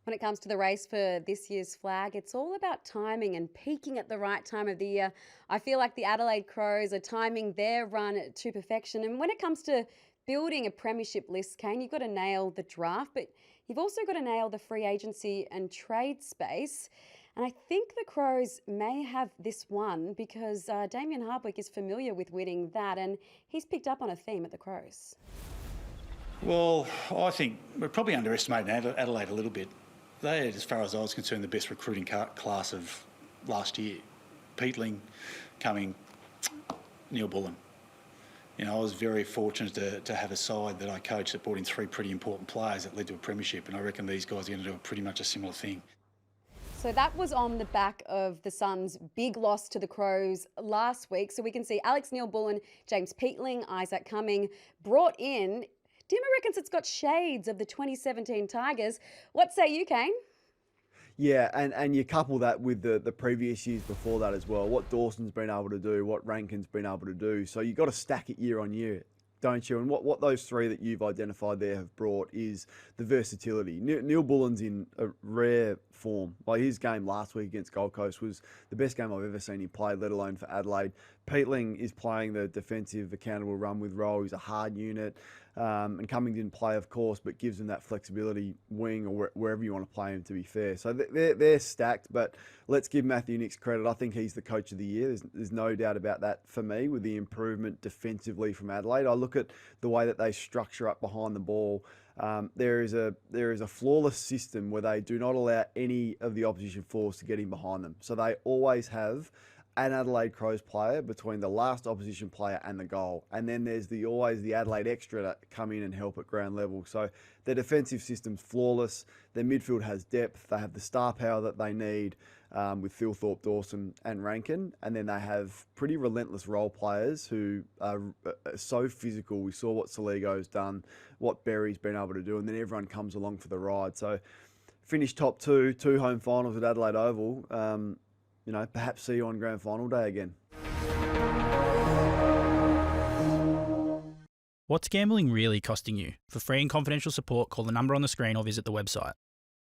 When it comes to the race for this year's flag, it's all about timing and peaking at the right time of the year. I feel like the Adelaide Crows are timing their run to perfection. And when it comes to building a premiership list, Kane, you've got to nail the draft, but you've also got to nail the free agency and trade space. And I think the Crows may have this one because Damien Hardwick is familiar with winning that, and he's picked up on a theme at the Crows. Well, I think we're probably underestimating Adelaide a little bit. They had, as far as I was concerned, the best recruiting class of last year. Peatling, Cumming, Neil Bullen. You know, I was very fortunate to have a side that I coached that brought in 3 pretty important players that led to a premiership, and I reckon these guys are going to do pretty much a similar thing. So that was on the back of the Suns' big loss to the Crows last week. So we can see Alex Neil-Bullen, James Peatling, Isaac Cumming brought in. Dimmer reckons it's got shades of the 2017 Tigers. What say you, Kane? Yeah, and you couple that with the previous years before that as well. What Dawson's been able to do, what Rankin's been able to do. So you've got to stack it year on year, don't you? And what those 3 that you've identified there have brought is the versatility. Neil Bullen's in a rare form. Like his game last week against Gold Coast was the best game I've ever seen him play, let alone for Adelaide. Peatling is playing the defensive, accountable run with role. He's a hard unit. And Cumming didn't play, of course, but gives them that flexibility wing or wherever you want to play him, to be fair. So they're stacked, but let's give Matthew Nicks credit. I think he's the coach of the year. There's no doubt about that for me with the improvement defensively from Adelaide. I look at the way that they structure up behind the ball. There is a flawless system where they do not allow any of the opposition force to get in behind them. So they always have an Adelaide Crows player between the last opposition player and the goal. And then there's always the Adelaide extra that come in and help at ground level. So their defensive system's flawless. Their midfield has depth. They have the star power that they need with Phil Thorpe, Dawson and Rankin. And then they have pretty relentless role players who are so physical. We saw what Saligo's done, what Berry's been able to do, and then everyone comes along for the ride. So finished top 2 home finals at Adelaide Oval. You know, perhaps see you on grand final day again. What's gambling really costing you? For free and confidential support, call the number on the screen or visit the website.